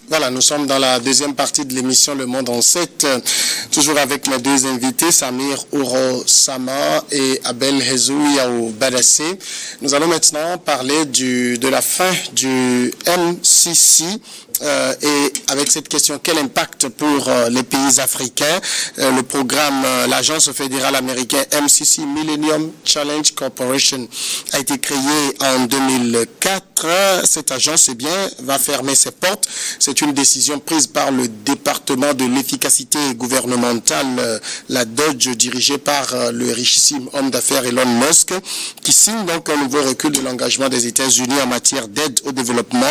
Voilà, nous sommes dans la deuxième partie de l'émission Le Monde en 7, toujours avec mes deux invités, Samir Ouro-Sama et Abel Hezouyaou Badassé. Nous allons maintenant parler de la fin du MCC. Et avec cette question, quel impact pour les pays africains? Le programme, l'agence fédérale américaine MCC, Millennium Challenge Corporation, a été créée en 2004. Cette agence, eh bien, va fermer ses portes. C'est une décision prise par le département de l'efficacité gouvernementale, la DOGE, dirigée par le richissime homme d'affaires Elon Musk, qui signe donc un nouveau recul de l'engagement des États-Unis en matière d'aide au développement.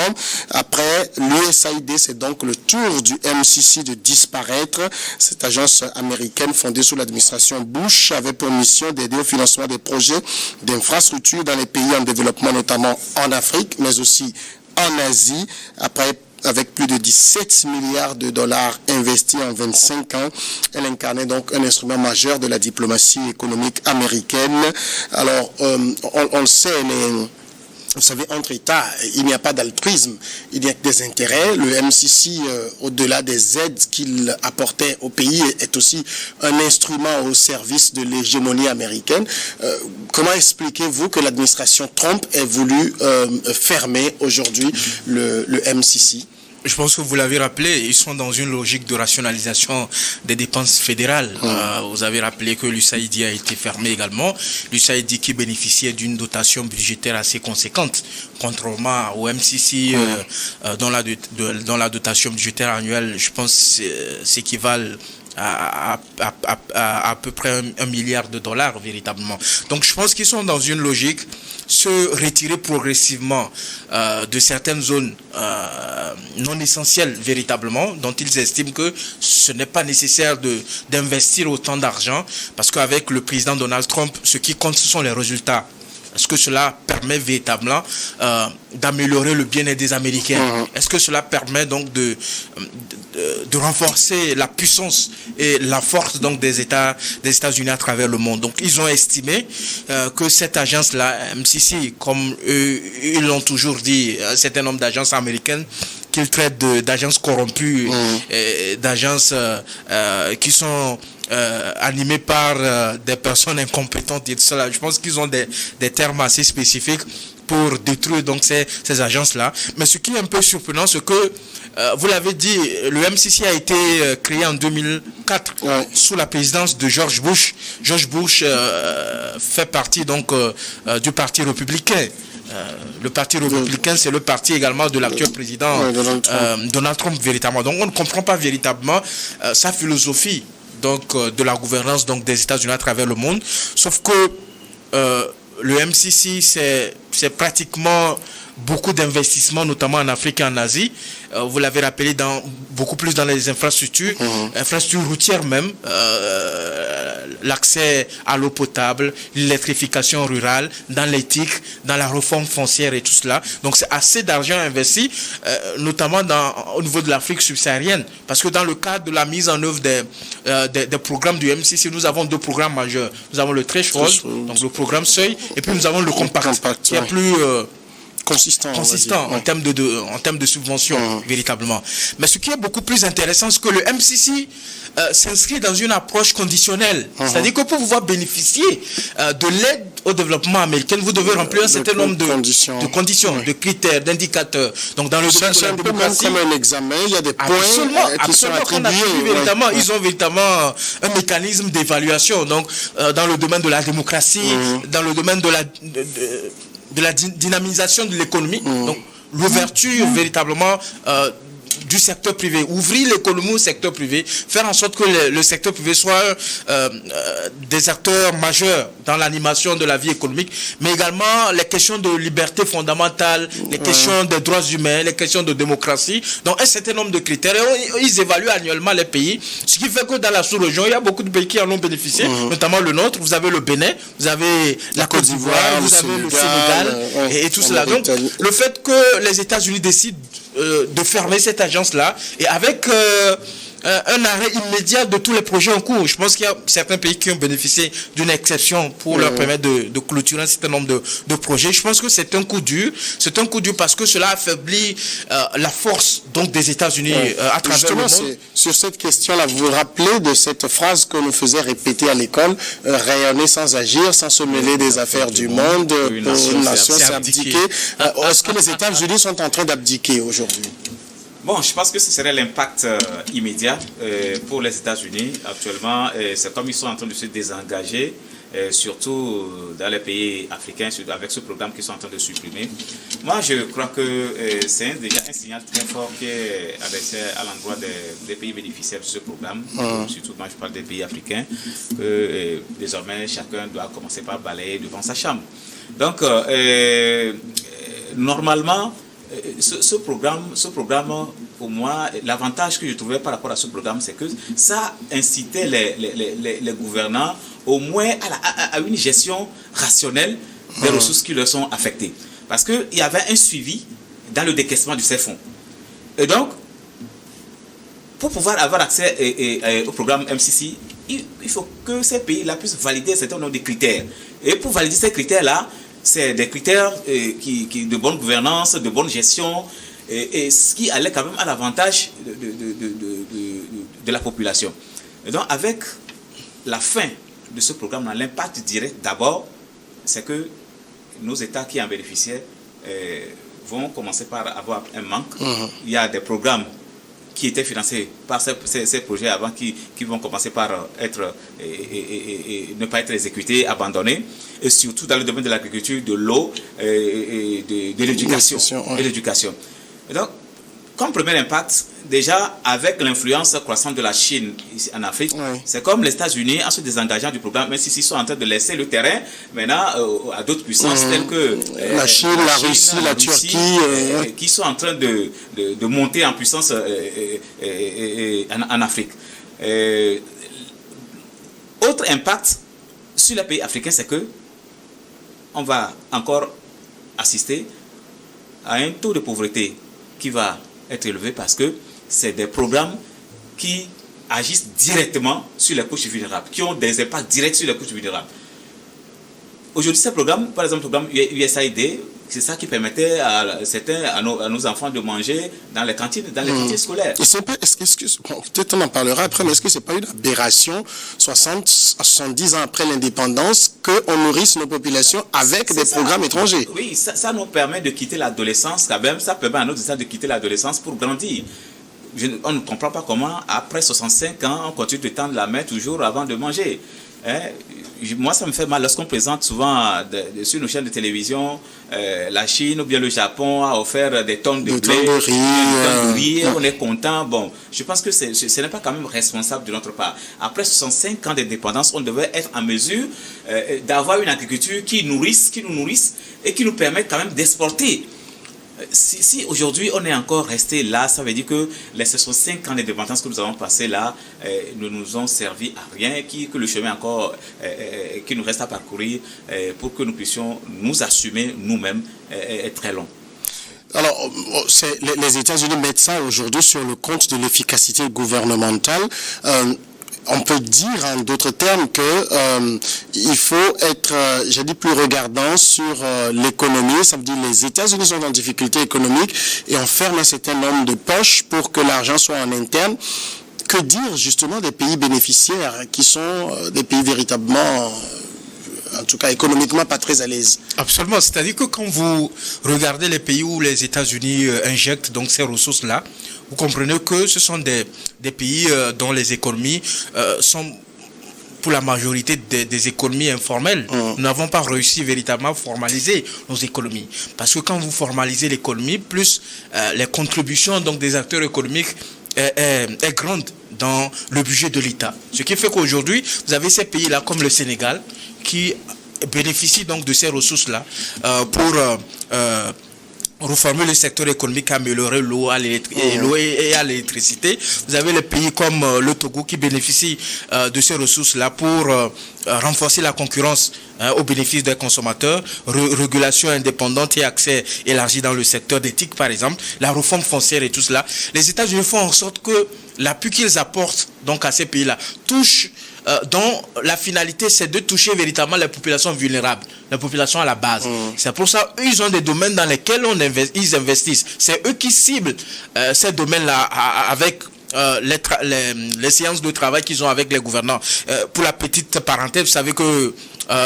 Après l'USAID, c'est donc le tour du MCC de disparaître. Cette agence américaine fondée sous l'administration Bush avait pour mission d'aider au financement des projets d'infrastructures dans les pays en développement, notamment en Afrique, mais aussi en Asie. Avec plus de 17 milliards de dollars investis en 25 ans, elle incarnait donc un instrument majeur de la diplomatie économique américaine. Alors, on le sait, vous savez, entre États, il n'y a pas d'altruisme, il y a des intérêts. Le MCC, au-delà des aides qu'il apportait au pays, est aussi un instrument au service de l'hégémonie américaine. Comment expliquez-vous que l'administration Trump ait voulu fermer aujourd'hui le MCC? Je pense que vous l'avez rappelé, ils sont dans une logique de rationalisation des dépenses fédérales. Vous avez rappelé que l'USAID a été fermé également. L'USAID qui bénéficiait d'une dotation budgétaire assez conséquente, contrairement au MCC, dont la dotation budgétaire annuelle, je pense, s'équivalent à peu près 1 milliard de dollars véritablement. Donc je pense qu'ils sont dans une logique se retirer progressivement de certaines zones non essentielles véritablement, dont ils estiment que ce n'est pas nécessaire d'investir autant d'argent, parce qu'avec le président Donald Trump, ce qui compte, ce sont les résultats. Est-ce que cela permet véritablement d'améliorer le bien-être des Américains? Est-ce que cela permet donc de renforcer la puissance et la force donc des États-Unis à travers le monde? Donc ils ont estimé que cette agence-là, MCC, comme ils l'ont toujours dit, un certain nombre d'agences américaines qu'ils traitent d'agences corrompues, d'agences qui sont animés par des personnes incompétentes et tout cela. Je pense qu'ils ont des termes assez spécifiques pour détruire donc ces agences-là. Mais ce qui est un peu surprenant, c'est que, vous l'avez dit, le MCC a été créé en 2004 sous la présidence de George Bush. George Bush fait partie donc du Parti républicain. Le Parti républicain, c'est le parti également de l'actuel président Donald Trump véritablement. Donc on ne comprend pas véritablement sa philosophie donc de la gouvernance donc des États-Unis à travers le monde, sauf que le MCC c'est pratiquement beaucoup d'investissements, notamment en Afrique et en Asie. Vous l'avez rappelé, beaucoup plus dans les infrastructures, infrastructures routières même, l'accès à l'eau potable, l'électrification rurale, dans l'éthique, dans la réforme foncière et tout cela. Donc c'est assez d'argent investi, notamment au niveau de l'Afrique subsaharienne, parce que dans le cadre de la mise en œuvre des programmes du MCC, nous avons deux programmes majeurs. Nous avons le Threshold, donc le programme Seuil, et puis nous avons le Compact qui est plus consistant en termes de subventions véritablement. Mais ce qui est beaucoup plus intéressant, c'est que le MCC s'inscrit dans une approche conditionnelle. C'est-à-dire que pour pouvoir bénéficier de l'aide au développement américain, vous devez remplir un certain nombre de conditions, de critères, d'indicateurs. Donc dans le domaine de la démocratie, comme un examen, il y a des points qui sont attribués. Ils ont véritablement un mécanisme d'évaluation. Donc dans le domaine de la démocratie, dans le domaine de la dynamisation de l'économie, donc l'ouverture véritablement du secteur privé, ouvrir l'économie au secteur privé, faire en sorte que le secteur privé soit des acteurs majeurs dans l'animation de la vie économique, mais également les questions de liberté fondamentale, les questions des droits humains, les questions de démocratie. Donc un certain nombre de critères, et ils évaluent annuellement les pays, ce qui fait que dans la sous-région, il y a beaucoup de pays qui en ont bénéficié, notamment le nôtre. Vous avez le Bénin, vous avez la Côte d'Ivoire, vous avez le Sénégal et tout cela. Donc le fait que les États-Unis décident de fermer cette agence-là, et avec un arrêt immédiat de tous les projets en cours. Je pense qu'il y a certains pays qui ont bénéficié d'une exception pour leur permettre de clôturer un certain nombre de projets. Je pense que c'est un coup dur. C'est un coup dur parce que cela affaiblit la force donc des États-Unis à travers justement, le monde. Sur cette question-là, vous vous rappelez de cette phrase que nous faisait répéter à l'école, rayonner sans agir, sans se mêler des affaires du monde, pour une nation, c'est abdiquer. Est-ce que les États-Unis sont en train d'abdiquer aujourd'hui? Bon, je pense que ce serait l'impact immédiat pour les États-Unis. Actuellement, c'est comme ils sont en train de se désengager, surtout dans les pays africains, avec ce programme qu'ils sont en train de supprimer. Moi, je crois que c'est déjà un signal très fort qui est adressé à l'endroit des pays bénéficiaires de ce programme, surtout moi je parle des pays africains, que désormais chacun doit commencer par balayer devant sa chambre. Donc, normalement, ce programme, pour moi, l'avantage que je trouvais par rapport à ce programme, c'est que ça incitait les gouvernants au moins à une gestion rationnelle des ressources qui leur sont affectées. Parce qu'il y avait un suivi dans le décaissement de ces fonds. Et donc, pour pouvoir avoir accès au programme MCC, il faut que ces pays-là puissent valider un certain nombre de critères. Et pour valider ces critères-là, c'est des critères de bonne gouvernance, de bonne gestion, et ce qui allait quand même à l'avantage de la population. Et donc, avec la fin de ce programme, l'impact direct d'abord, c'est que nos États qui en bénéficiaient vont commencer par avoir un manque. Il y a des programmes qui étaient financés par ces projets avant qui vont commencer par être ne pas être exécutés, abandonnés, et surtout dans le domaine de l'agriculture, de l'eau et de l'éducation. Et donc, comme premier impact, déjà avec l'influence croissante de la Chine ici en Afrique, c'est comme les États-Unis en se désengageant du programme, même s'ils sont en train de laisser le terrain maintenant à d'autres puissances telles que la Chine, la Russie, la Turquie, qui sont en train de monter en puissance en Afrique. Autre impact sur les pays africains, c'est que on va encore assister à un taux de pauvreté qui va être élevé parce que c'est des programmes qui agissent directement sur les couches vulnérables, qui ont des impacts directs sur les couches vulnérables. Aujourd'hui, ces programmes, par exemple le programme USAID, c'est ça qui permettait à nos enfants de manger dans les cantines scolaires. Peut-être on en parlera après, mais est-ce que ce n'est pas une aberration, 60 à 70 ans après l'indépendance, qu'on nourrisse nos populations avec des programmes étrangers? Oui, ça nous permet de quitter l'adolescence quand même, ça permet à nos États de quitter l'adolescence pour grandir. On ne comprend pas comment, après 65 ans, on continue de tendre la main toujours avant de manger. Moi, ça me fait mal lorsqu'on présente souvent sur nos chaînes de télévision la Chine ou bien le Japon a offert des tonnes de blé, des tonnes de riz, on est content. Bon, je pense que ce n'est pas quand même responsable de notre part. Après 65 ans d'indépendance, on devait être en mesure d'avoir une agriculture qui nous nourrisse et qui nous permette quand même d'exporter. Si aujourd'hui on est encore resté là, ça veut dire que les 65 ans d'indépendance que nous avons passés là ne nous ont servi à rien, que le chemin encore qui nous reste à parcourir pour que nous puissions nous assumer nous-mêmes est très long. Alors, les États-Unis mettent ça aujourd'hui sur le compte de l'efficacité gouvernementale. On peut dire en d'autres termes que il faut être, j'ai dit, plus regardant sur l'économie. Ça veut dire les États-Unis sont en difficulté économique et on ferme un certain nombre de poches pour que l'argent soit en interne. Que dire justement des pays bénéficiaires qui sont des pays véritablement, en tout cas économiquement, pas très à l'aise? Absolument, c'est-à-dire que quand vous regardez les pays où les États-Unis injectent donc ces ressources-là, vous comprenez que ce sont des pays dont les économies sont pour la majorité des économies informelles. Nous n'avons pas réussi véritablement à formaliser nos économies. Parce que quand vous formalisez l'économie, plus les contributions donc, des acteurs économiques est grande dans le budget de l'État. Ce qui fait qu'aujourd'hui, vous avez ces pays-là comme le Sénégal qui bénéficient donc de ces ressources-là pour reformer le secteur économique, améliorer l'eau et à l'électricité. Vous avez les pays comme le Togo qui bénéficient de ces ressources-là pour renforcer la concurrence au bénéfice des consommateurs, régulation indépendante et accès élargi dans le secteur d'éthique, par exemple, la réforme foncière et tout cela. Les États-Unis font en sorte que l'appui qu'ils apportent donc à ces pays-là touche dont la finalité c'est de toucher véritablement les populations vulnérables, les populations à la base. C'est pour ça ils ont des domaines dans lesquels ils investissent. C'est eux qui ciblent ces domaines-là avec les séances de travail qu'ils ont avec les gouvernants. Pour la petite parenthèse, vous savez que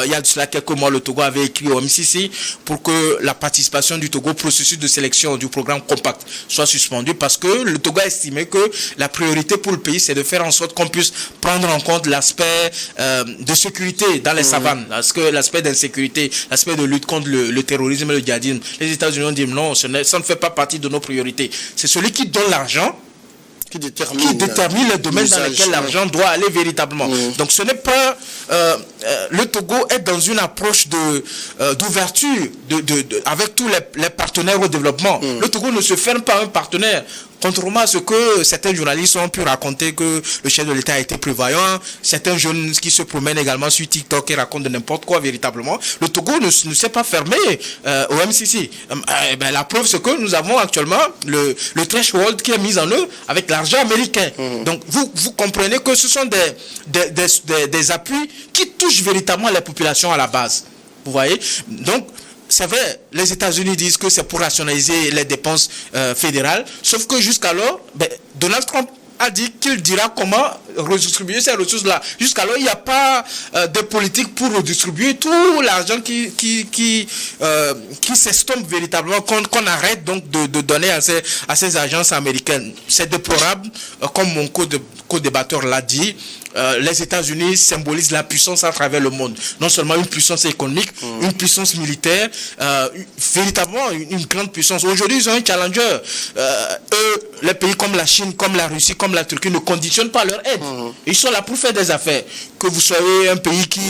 il y a de cela quelques mois, le Togo avait écrit au MCC pour que la participation du Togo au processus de sélection du programme Compact soit suspendue parce que le Togo a estimé que la priorité pour le pays, c'est de faire en sorte qu'on puisse prendre en compte l'aspect de sécurité dans les savanes, parce que l'aspect d'insécurité, l'aspect de lutte contre le terrorisme et le djihadisme. Les États-Unis ont dit non, ça ne fait pas partie de nos priorités. C'est celui qui donne l'argent qui détermine les domaines dans lesquels l'argent doit aller véritablement. Donc ce n'est pas... le Togo est dans une approche d'ouverture avec tous les partenaires au développement. Le Togo ne se ferme pas à un partenaire. Contrairement à ce que certains journalistes ont pu raconter que le chef de l'État a été prévoyant, certains jeunes qui se promènent également sur TikTok et racontent de n'importe quoi véritablement, le Togo ne s'est pas fermé au MCC. La preuve, c'est que nous avons actuellement le threshold qui est mis en œuvre avec l'argent américain. Donc vous comprenez que ce sont des appuis qui touchent véritablement les populations à la base. Vous voyez? Donc, c'est vrai, les États-Unis disent que c'est pour rationaliser les dépenses fédérales, sauf que jusqu'alors, Donald Trump a dit qu'il dira comment redistribuer ces ressources-là. Jusqu'alors, il n'y a pas de politique pour redistribuer tout l'argent qui s'estompe véritablement, qu'on arrête donc de donner à ces agences américaines. C'est déplorable, comme mon co-débatteur l'a dit. Les États-Unis symbolisent la puissance à travers le monde. Non seulement une puissance économique, une puissance militaire, véritablement une grande puissance. Aujourd'hui, ils ont un challenger. Eux, les pays comme la Chine, comme la Russie, comme la Turquie ne conditionnent pas leur aide. Ils sont là pour faire des affaires. Que vous soyez un pays qui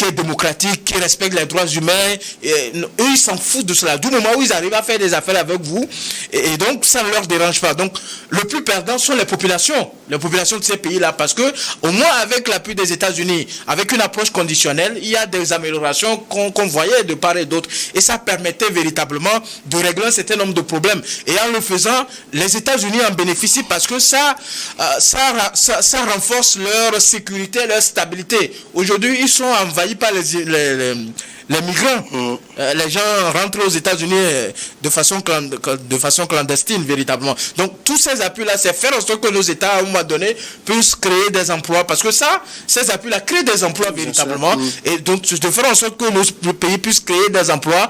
est démocratique, qui respecte les droits humains, eux, ils s'en foutent de cela. Du moment où ils arrivent à faire des affaires avec vous, et donc ça ne leur dérange pas. Donc, le plus perdant sont les populations de ces pays-là, parce que au moins avec l'appui des États-Unis, avec une approche conditionnelle, il y a des améliorations qu'on voyait de part et d'autre. Et ça permettait véritablement de régler un certain nombre de problèmes. Et en le faisant, les États-Unis en bénéficient parce que ça renforce leur sécurité, leur stabilité. Aujourd'hui, ils sont envahis par les migrants. Les gens rentrent aux États-Unis de façon clandestine, véritablement. Donc, tous ces appuis-là, c'est faire en sorte que nos États, à un moment donné, puissent créer des emplois. Parce que ces appuis-là créent des emplois, véritablement. Et donc, de faire en sorte que nos pays puissent créer des emplois,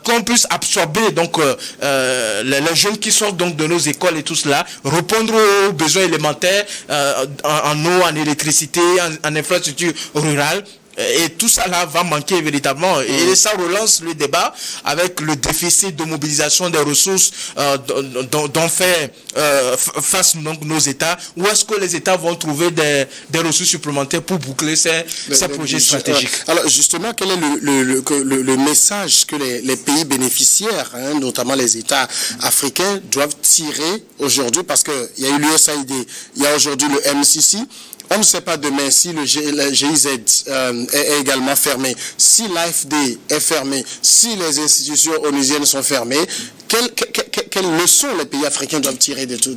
qu'on puisse absorber, donc, les jeunes qui sortent donc de nos écoles et tout cela, répondre aux besoins élémentaires, en eau, en électricité, en infrastructure rurale. Et tout ça là va manquer véritablement. Et ça relance le débat avec le déficit de mobilisation des ressources dont fait face donc nos États. Où est-ce que les États vont trouver des ressources supplémentaires pour boucler ces projets stratégiques? Alors justement, quel est le message que les pays bénéficiaires, notamment les États africains, doivent tirer aujourd'hui? Parce qu'il y a eu l'USAID, il y a aujourd'hui le MCC. On ne sait pas demain si le GIZ est également fermé, si l'AFD est fermé, si les institutions onusiennes sont fermées. Quelles leçons les pays africains doivent tirer de tout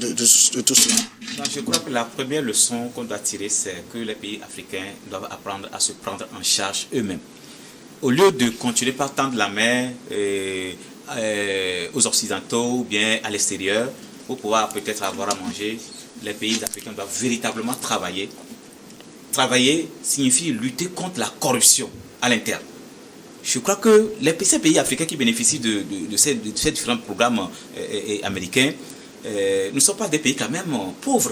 cela? Je crois que la première leçon qu'on doit tirer, c'est que les pays africains doivent apprendre à se prendre en charge eux-mêmes. Au lieu de continuer par tendre la main aux Occidentaux ou bien à l'extérieur pour pouvoir peut-être avoir à manger, les pays africains doivent véritablement travailler. Travailler signifie lutter contre la corruption à l'interne. Je crois que ces pays africains qui bénéficient de ces différents programmes américains ne sont pas des pays quand même pauvres.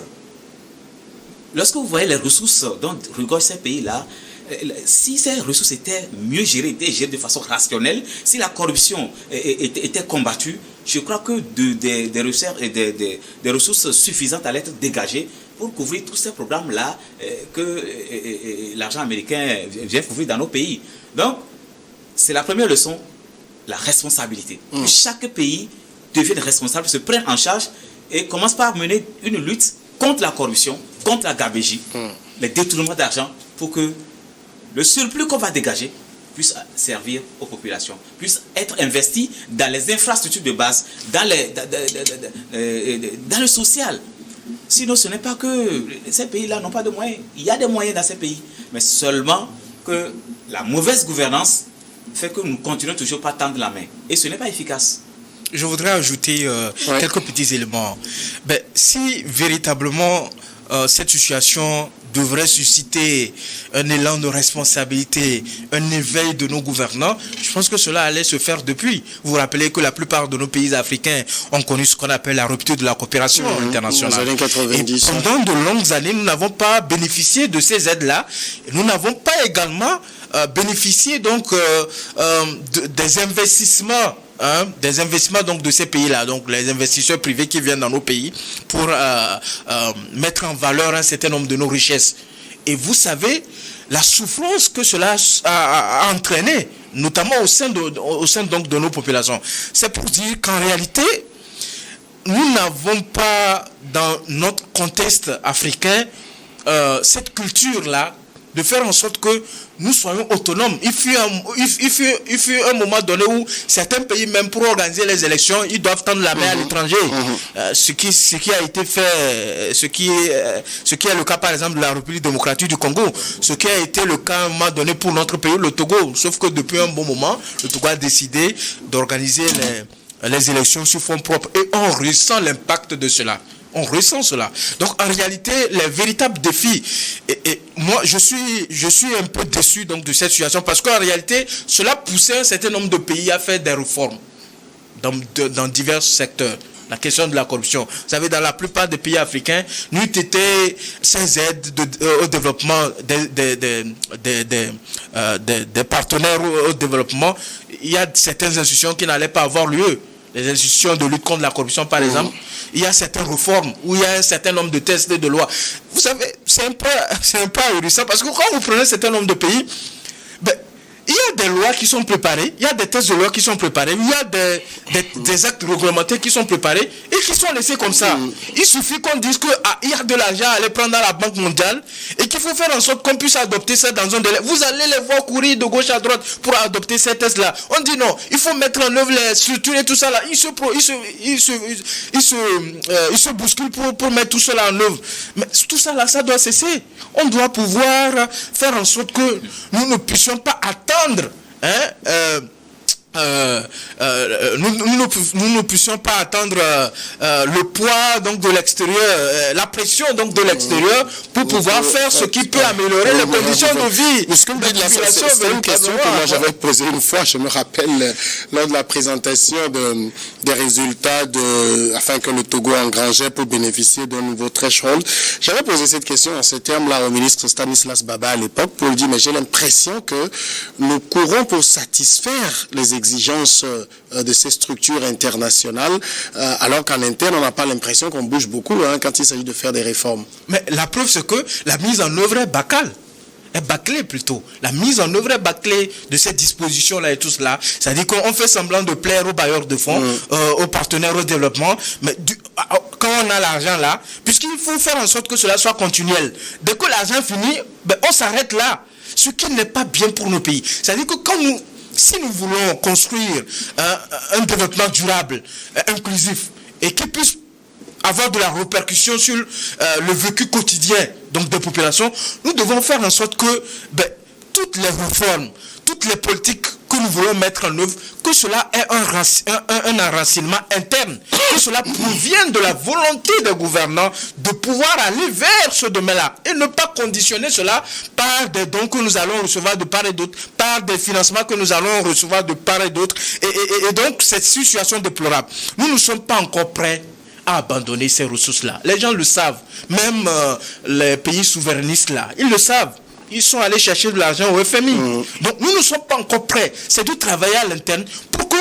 Lorsque vous voyez les ressources dont regorgent ces pays-là, si ces ressources étaient mieux gérées, de façon rationnelle, si la corruption était combattue, je crois que des ressources suffisantes allaient être dégagées pour couvrir tous ces programmes-là que l'argent américain vient couvrir dans nos pays. Donc, c'est la première leçon. la responsabilité. Que chaque pays devienne responsable, se prenne en charge et commence par mener une lutte contre la corruption, contre la gabegie, les détournements d'argent, pour que le surplus qu'on va dégager puisse servir aux populations, puisse être investi dans les infrastructures de base, dans le social. Sinon, ce n'est pas que ces pays-là n'ont pas de moyens. Il y a des moyens dans ces pays, mais seulement que la mauvaise gouvernance fait que nous continuons toujours pas tendre la main. Et ce n'est pas efficace. Je voudrais ajouter quelques petits éléments. Si véritablement cette situation devrait susciter un élan de responsabilité, un éveil de nos gouvernants, je pense que cela allait se faire depuis. Vous vous rappelez que la plupart de nos pays africains ont connu ce qu'on appelle la rupture de la coopération internationale. Dans les années 90, et pendant de longues années, nous n'avons pas bénéficié de ces aides-là. Nous n'avons pas également bénéficié donc des investissements. Des investissements donc de ces pays-là, donc les investisseurs privés qui viennent dans nos pays pour mettre en valeur un certain nombre de nos richesses. Et vous savez la souffrance que cela a entraîné, notamment au sein donc de nos populations. C'est pour dire qu'en réalité, nous n'avons pas dans notre contexte africain cette culture-là de faire en sorte que nous soyons autonomes. Il fut un moment donné où certains pays, même pour organiser les élections, ils doivent tendre la main à l'étranger. Ce qui a été fait, ce qui est le cas par exemple de la République démocratique du Congo, ce qui a été le cas à un moment donné pour notre pays, le Togo. Sauf que depuis un bon moment, le Togo a décidé d'organiser les élections sur fonds propres et on ressent l'impact de cela. On ressent cela. Donc en réalité, les véritables défis, et moi je suis un peu déçu donc de cette situation parce qu'en réalité, cela poussait un certain nombre de pays à faire des réformes dans divers secteurs. La question de la corruption. Vous savez, dans la plupart des pays africains, n'eût été ces aides au développement des partenaires au développement, il y a certaines institutions qui n'allaient pas avoir lieu. Les institutions de lutte contre la corruption, par exemple, il y a certaines réformes où il y a un certain nombre de textes de loi. Vous savez, c'est un peu ahurissant parce que quand vous prenez un certain nombre de pays, il y a des lois qui sont préparées, il y a des textes de loi qui sont préparés, il y a des actes réglementaires qui sont préparés et qui sont laissés comme ça. Il suffit qu'on dise qu'il y a de l'argent à aller prendre dans la Banque mondiale et qu'il faut faire en sorte qu'on puisse adopter ça dans un délai. Vous allez les voir courir de gauche à droite pour adopter ces textes-là. On dit non, il faut mettre en œuvre les structures et tout ça là. Ils se bousculent pour mettre tout cela en œuvre. Mais tout ça là, ça doit cesser. On doit pouvoir faire en sorte que nous ne puissions pas attendre nous ne puissions pas attendre le poids donc de l'extérieur, la pression donc de l'extérieur pour pouvoir faire ce qui peut améliorer les conditions de vie. Ce que vous dites là, c'est une question que moi j'avais posée une fois, je me rappelle, lors de la présentation des résultats afin que le Togo engrangeait pour bénéficier d'un nouveau threshold. J'avais posé cette question en ces termes-là au ministre Stanislas Baba à l'époque pour lui dire, mais j'ai l'impression que nous courons pour satisfaire les exigences de ces structures internationales, alors qu'en interne, on n'a pas l'impression qu'on bouge beaucoup quand il s'agit de faire des réformes. Mais la preuve, c'est que la mise en œuvre est bâclée. La mise en œuvre est bâclée de ces dispositions-là et tout cela. C'est-à-dire qu'on fait semblant de plaire aux bailleurs de fonds, aux partenaires au développement, mais quand on a l'argent là, puisqu'il faut faire en sorte que cela soit continuel. Dès que l'argent finit, on s'arrête là. Ce qui n'est pas bien pour nos pays. C'est-à-dire que si nous voulons construire un développement durable, inclusif, et qui puisse avoir de la répercussion sur le vécu quotidien donc des populations, nous devons faire en sorte que toutes les réformes, toutes les politiques que nous voulons mettre en œuvre, que cela ait un enracinement interne, que cela provienne de la volonté des gouvernants de pouvoir aller vers ce domaine-là et ne pas conditionner cela par des dons que nous allons recevoir de part et d'autre, par des financements que nous allons recevoir de part et d'autre. Et donc, cette situation déplorable. Nous ne sommes pas encore prêts à abandonner ces ressources-là. Les gens le savent. Même les pays souverainistes là, ils le savent. Ils sont allés chercher de l'argent au FMI. Donc nous ne sommes pas encore prêts. C'est de travailler à l'interne pour que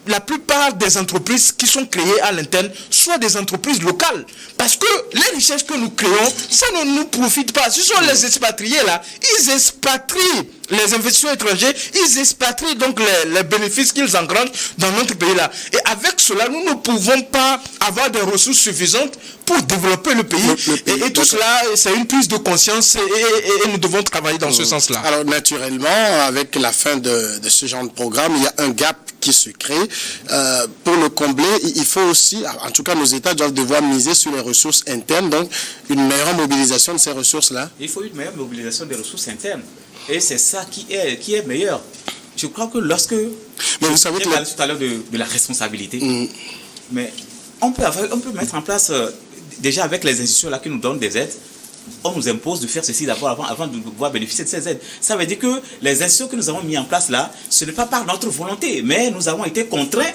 la plupart des entreprises qui sont créées à l'interne soient des entreprises locales. Parce que les richesses que nous créons, ça ne nous profite pas. Ce sont les expatriés là. Ils expatrient les investisseurs étrangers, ils expatrient donc les bénéfices qu'ils engrangent dans notre pays-là. Et avec cela, nous ne pouvons pas avoir des ressources suffisantes pour développer le pays. Et tout cela, c'est une prise de conscience et nous devons travailler dans ce sens-là. Alors, naturellement, avec la fin de ce genre de programme, il y a un gap qui se crée. Pour le combler, il faut aussi, en tout cas, nos États doivent devoir miser sur les ressources internes, donc une meilleure mobilisation de ces ressources-là. Il faut une meilleure mobilisation des ressources internes. Et c'est ça qui est meilleur. Je crois que lorsque... Mais vous savez que... parlé tout à l'heure de la responsabilité. Mais on peut mettre en place, déjà avec les institutions là qui nous donnent des aides, on nous impose de faire ceci d'abord avant de pouvoir bénéficier de ces aides. Ça veut dire que les institutions que nous avons mis en place là, ce n'est pas par notre volonté, mais nous avons été contraints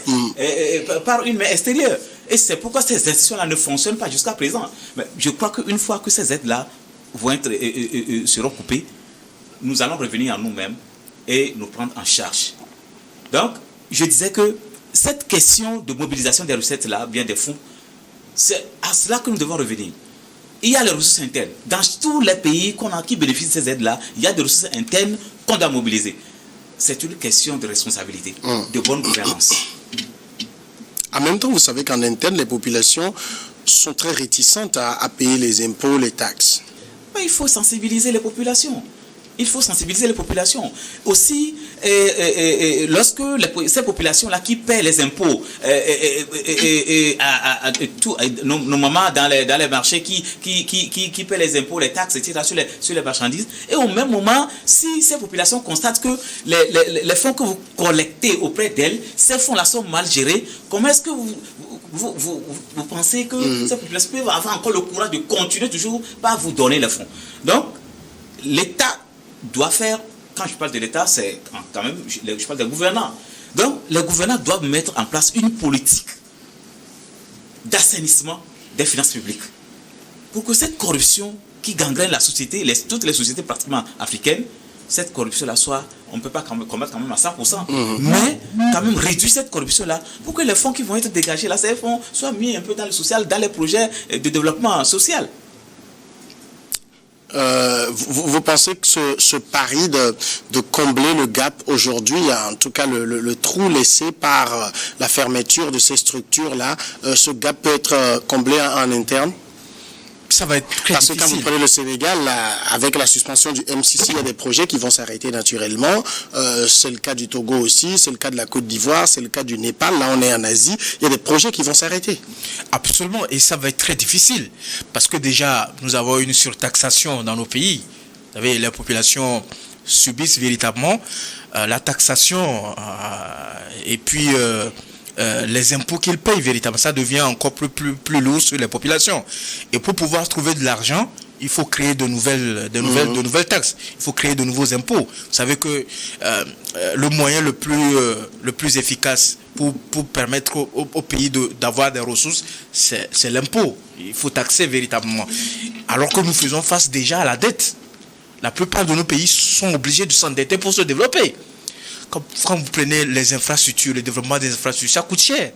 par une main extérieure. Et c'est pourquoi ces institutions-là ne fonctionnent pas jusqu'à présent. Mais je crois qu'une fois que ces aides-là vont seront coupées, nous allons revenir à nous-mêmes et nous prendre en charge. Donc, je disais que cette question de mobilisation des recettes-là, bien des fonds, c'est à cela que nous devons revenir. Il y a les ressources internes. Dans tous les pays qui bénéficient de ces aides-là, il y a des ressources internes qu'on doit mobiliser. C'est une question de responsabilité, de bonne gouvernance. En même temps, vous savez qu'en interne, les populations sont très réticentes à payer les impôts, les taxes. Mais il faut sensibiliser les populations. Il faut sensibiliser les populations. Aussi, lorsque ces populations-là qui paient les impôts, nos mamans dans les marchés qui paient les impôts, les taxes, etc., sur les marchandises, et au même moment, si ces populations constatent que les fonds que vous collectez auprès d'elles, ces fonds-là sont mal gérés, comment est-ce que vous pensez que ces populations peuvent avoir encore le courage de continuer toujours par vous donner les fonds? Donc, l'État doit faire, quand je parle de l'État, c'est quand même, je parle des gouvernants. Donc, les gouvernants doivent mettre en place une politique d'assainissement des finances publiques. Pour que cette corruption qui gangrène la société, toutes les sociétés pratiquement africaines, cette corruption-là soit, on ne peut pas combattre quand même à 100%, mais quand même réduire cette corruption-là pour que les fonds qui vont être dégagés là, ces fonds soient mis un peu dans le social, dans les projets de développement social. Vous pensez que ce pari de combler le gap aujourd'hui, en tout cas le trou laissé par la fermeture de ces structures-là, ce gap peut être comblé en interne? Ça va être très Parce difficile. que quand vous prenez le Sénégal, là, avec la suspension du MCC, il y a des projets qui vont s'arrêter naturellement. C'est le cas du Togo aussi, c'est le cas de la Côte d'Ivoire, c'est le cas du Népal. Là, on est en Asie. Il y a des projets qui vont s'arrêter. Absolument, et ça va être très difficile. Parce que déjà, nous avons une surtaxation dans nos pays. Vous savez, les populations subissent véritablement la taxation et puis... les impôts qu'ils payent véritablement, ça devient encore plus lourd sur les populations. Et pour pouvoir trouver de l'argent, il faut créer de nouvelles taxes. Il faut créer de nouveaux impôts. Vous savez que le moyen le plus efficace pour permettre au pays d'avoir des ressources, c'est l'impôt. Il faut taxer véritablement. Alors que nous faisons face déjà à la dette. La plupart de nos pays sont obligés de s'endetter pour se développer. Quand vous prenez les infrastructures, le développement des infrastructures, ça coûte cher.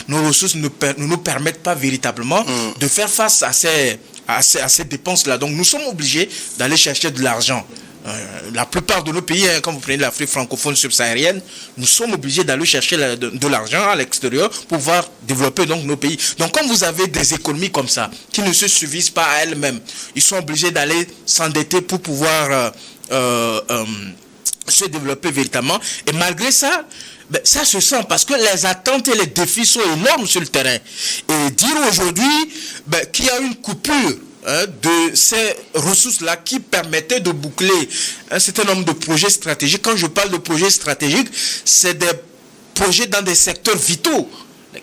Nos ressources ne nous permettent pas véritablement de faire face à ces dépenses-là. Donc nous sommes obligés d'aller chercher de l'argent. La plupart de nos pays, quand vous prenez l'Afrique francophone subsaharienne, nous sommes obligés d'aller chercher de l'argent à l'extérieur pour pouvoir développer donc nos pays. Donc quand vous avez des économies comme ça, qui ne se suffisent pas à elles-mêmes, ils sont obligés d'aller s'endetter pour pouvoir... se développer véritablement, et malgré ça, ça se sent parce que les attentes et les défis sont énormes sur le terrain. Et dire aujourd'hui qu'il y a une coupure de ces ressources-là qui permettaient de boucler un certain nombre de projets stratégiques. Quand je parle de projets stratégiques, c'est des projets dans des secteurs vitaux.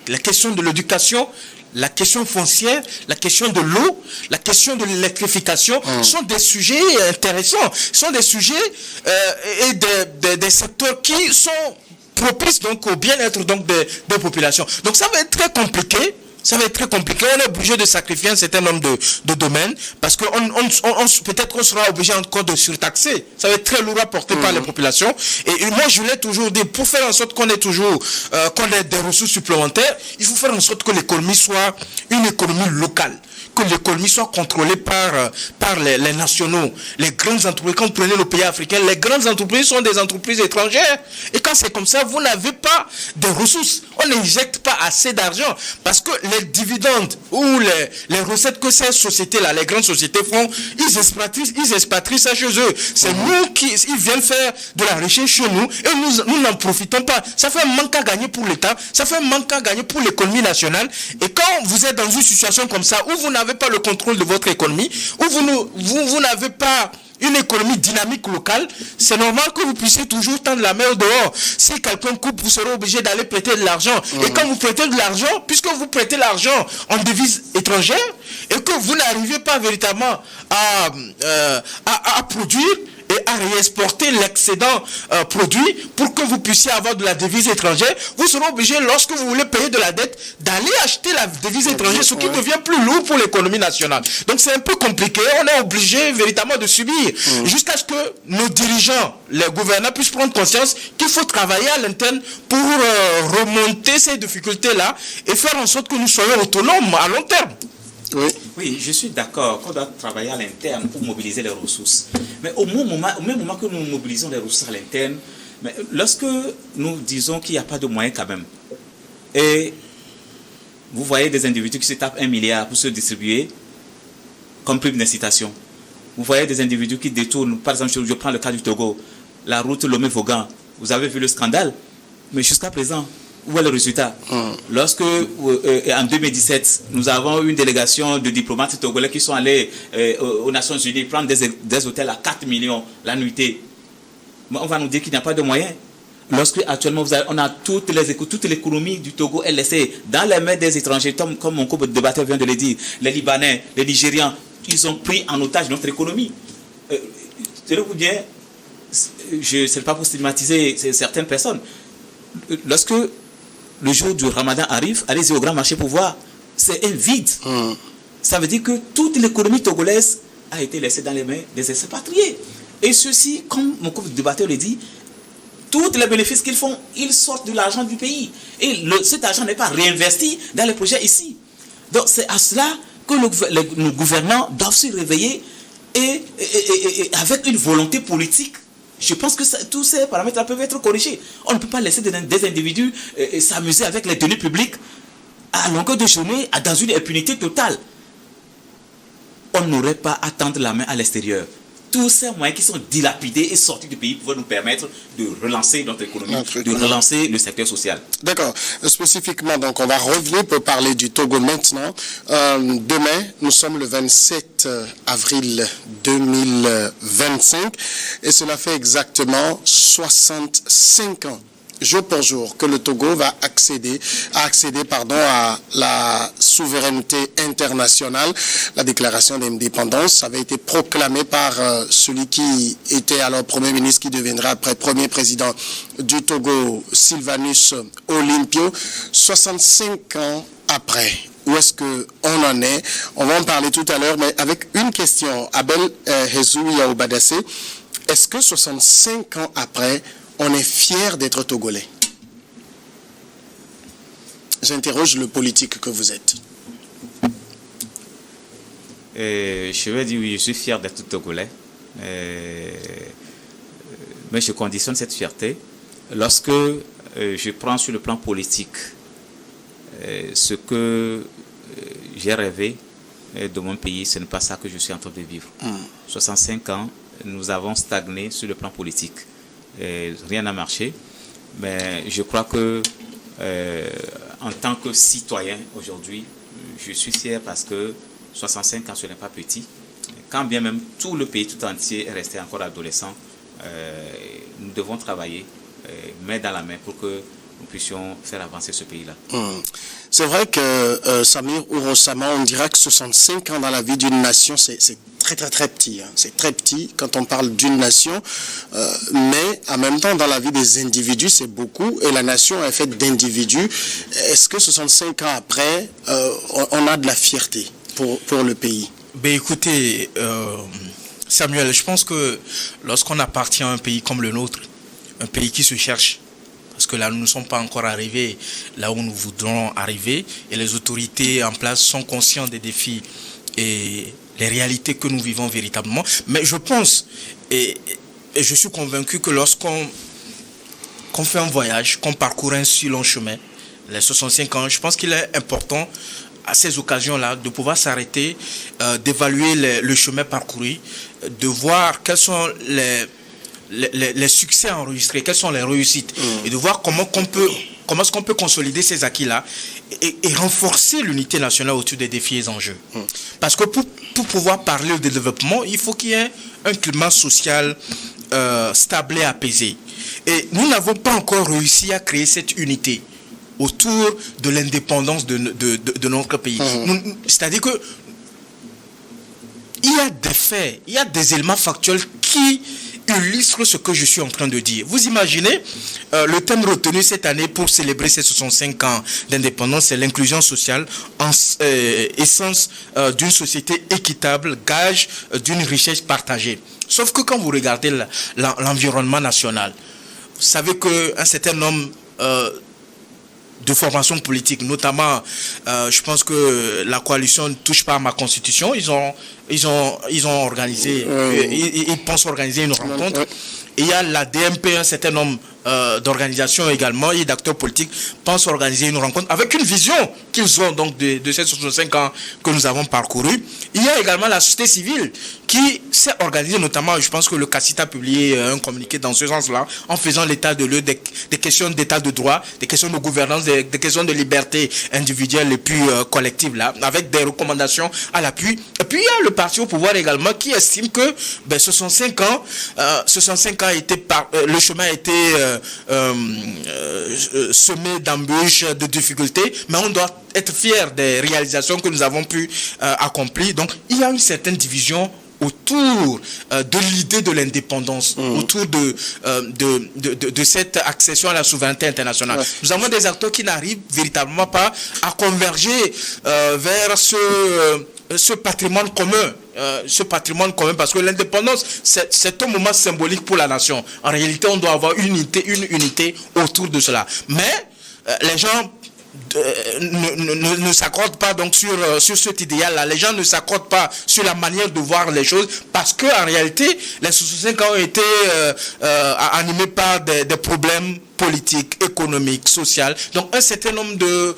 La question de l'éducation, la question foncière, la question de l'eau, la question de l'électrification sont des sujets intéressants, sont des sujets et des secteurs qui sont propices donc au bien-être donc des populations. Donc ça va être très compliqué Ça va être très compliqué. On est obligé de sacrifier un certain nombre de domaines parce que peut-être qu'on sera obligé encore de surtaxer. Ça va être très lourd à porter par les populations. Et moi, je l'ai toujours dit, pour faire en sorte qu'on ait toujours qu'on ait des ressources supplémentaires, il faut faire en sorte que l'économie soit une économie locale. Que l'économie soit contrôlée par les nationaux, les grandes entreprises. Quand vous prenez le pays africain, les grandes entreprises sont des entreprises étrangères. Et quand c'est comme ça, vous n'avez pas de ressources. On n'injecte pas assez d'argent. Parce que les dividendes ou les recettes que ces sociétés-là, les grandes sociétés font, ils expatrient ça chez eux. C'est nous ils viennent faire de la recherche chez nous et nous n'en profitons pas. Ça fait un manque à gagner pour l'État, ça fait un manque à gagner pour l'économie nationale. Et quand vous êtes dans une situation comme ça, où vous n'avez pas le contrôle de votre économie, où vous n'avez pas une économie dynamique locale, c'est normal que vous puissiez toujours tendre la main au dehors. Si quelqu'un coupe, vous serez obligé d'aller prêter de l'argent. Et quand vous prêtez de l'argent, puisque vous prêtez l'argent en devise étrangère, et que vous n'arrivez pas véritablement à produire, et à réexporter l'excédent produit pour que vous puissiez avoir de la devise étrangère, vous serez obligé, lorsque vous voulez payer de la dette, d'aller acheter la devise étrangère, ce qui devient plus lourd pour l'économie nationale. Donc c'est un peu compliqué, on est obligé véritablement de subir, jusqu'à ce que nos dirigeants, les gouvernants puissent prendre conscience qu'il faut travailler à l'interne pour remonter ces difficultés-là et faire en sorte que nous soyons autonomes à long terme. Oui, je suis d'accord qu'on doit travailler à l'interne pour mobiliser les ressources. Mais au même moment que nous mobilisons les ressources à l'interne, lorsque nous disons qu'il n'y a pas de moyens quand même, et vous voyez des individus qui se tapent 1 milliard pour se distribuer comme prime d'incitation. Vous voyez des individus qui détournent, par exemple, je prends le cas du Togo, la route Lomé-Vogan. Vous avez vu le scandale, mais jusqu'à présent, où est le résultat? Lorsque, en 2017, nous avons une délégation de diplomates togolais qui sont allés aux Nations Unies prendre des hôtels à 4 millions la nuitée. On va nous dire qu'il n'y a pas de moyens. Lorsque, actuellement, on a toute l'économie du Togo est laissée dans les mains des étrangers, comme mon co-débatteur vient de le dire. Les Libanais, les Nigérians, ils ont pris en otage notre économie. Tenez-vous bien, je ne sais pas pour stigmatiser certaines personnes. Lorsque le jour du Ramadan arrive, allez-y au grand marché pour voir. C'est un vide. Ça veut dire que toute l'économie togolaise a été laissée dans les mains des expatriés. Et ceci, comme mon co-débatteur le dit, tous les bénéfices qu'ils font, ils sortent de l'argent du pays. Et cet argent n'est pas réinvesti dans les projets ici. Donc c'est à cela que nos gouvernants doivent se réveiller et avec une volonté politique. Je pense que tous ces paramètres peuvent être corrigés. On ne peut pas laisser des individus s'amuser avec les données publiques à longueur de journée dans une impunité totale. On n'aurait pas à tendre la main à l'extérieur. Tous ces moyens qui sont dilapidés et sortis du pays pouvaient nous permettre de relancer notre économie, de relancer le secteur social. D'accord. Spécifiquement, donc, on va revenir pour parler du Togo maintenant. Demain, nous sommes le 27 avril 2025 et cela fait exactement 65 ans. Jour pour jour, que le Togo va accéder à la souveraineté internationale. La déclaration d'indépendance avait été proclamée par celui qui était alors Premier ministre, qui deviendra après Premier président du Togo, Sylvanus Olympio. 65 ans après, où est-ce qu'on en est? On va en parler tout à l'heure, mais avec une question. Abel Hezou Yaoubadassé, est-ce que 65 ans après, on est fier d'être Togolais? J'interroge le politique que vous êtes. Je vais dire oui, je suis fier d'être Togolais. Mais je conditionne cette fierté lorsque je prends sur le plan politique ce que j'ai rêvé de mon pays. Ce n'est pas ça que je suis en train de vivre. 65 ans, nous avons stagné sur le plan politique. Rien n'a marché, mais je crois que en tant que citoyen aujourd'hui, je suis fier parce que 65 ans, ce n'est pas petit. Quand bien même tout le pays tout entier est resté encore adolescent, nous devons travailler main dans la main pour que nous puissions faire avancer ce pays-là. C'est vrai que Samir Ouro Sama, on dirait que 65 ans dans la vie d'une nation, c'est très très très petit. Hein. C'est très petit quand on parle d'une nation, mais en même temps dans la vie des individus, c'est beaucoup, et la nation est faite d'individus. Est-ce que 65 ans après, on a de la fierté pour le pays? Ben écoutez, Samuel, je pense que lorsqu'on appartient à un pays comme le nôtre, un pays qui se cherche, parce que là, nous ne sommes pas encore arrivés là où nous voudrons arriver, et les autorités en place sont conscients des défis et les réalités que nous vivons véritablement. Mais je pense, et je suis convaincu que lorsqu'on fait un voyage, qu'on parcourt un si long chemin, les 65 ans, je pense qu'il est important à ces occasions-là de pouvoir s'arrêter, d'évaluer le chemin parcouru, de voir quels sont les succès enregistrés, quelles sont les réussites, et de voir comment est-ce qu'on peut consolider ces acquis-là et renforcer l'unité nationale autour des défis et enjeux. Parce que pour pouvoir parler de développement, il faut qu'il y ait un climat social stable et apaisé. Et nous n'avons pas encore réussi à créer cette unité autour de l'indépendance de notre pays. C'est-à-dire que il y a des faits, il y a des éléments factuels qui illustre ce que je suis en train de dire. Vous imaginez, le thème retenu cette année pour célébrer ces 65 ans d'indépendance, c'est l'inclusion sociale, essence d'une société équitable, gage d'une richesse partagée. Sauf que quand vous regardez l'environnement national, vous savez qu'un certain nombre de formations politiques, notamment, je pense que la coalition ne touche pas à ma constitution. Ils ont organisé, ils pensent organiser une rencontre. Et il y a la DMP, un certain nombre d'organisations également et d'acteurs politiques pensent organiser une rencontre avec une vision qu'ils ont donc de ces 65 ans que nous avons parcouru. Il y a également la société civile qui s'est organisée, notamment, je pense que le CACITA a publié un communiqué dans ce sens-là, en faisant l'état de lieu des questions d'état de droit, des questions de gouvernance, des questions de liberté individuelle et puis collective, là, avec des recommandations à l'appui. Et puis il y a le parti au pouvoir également qui estime que 65 ans a été le chemin a été semé d'embûches, de difficultés, mais on doit être fier des réalisations que nous avons pu accomplir. Donc il y a une certaine division autour de l'idée de l'indépendance, autour de cette accession à la souveraineté internationale. Nous avons des acteurs qui n'arrivent véritablement pas à converger vers ce patrimoine commun. Parce que l'indépendance, c'est un moment symbolique pour la nation. En réalité, on doit avoir une unité autour de cela. Mais les gens ne s'accordent pas donc sur cet idéal-là. Les gens ne s'accordent pas sur la manière de voir les choses parce que en réalité, les 65 ans ont été animés par des problèmes politiques, économiques, sociales. Donc un certain nombre de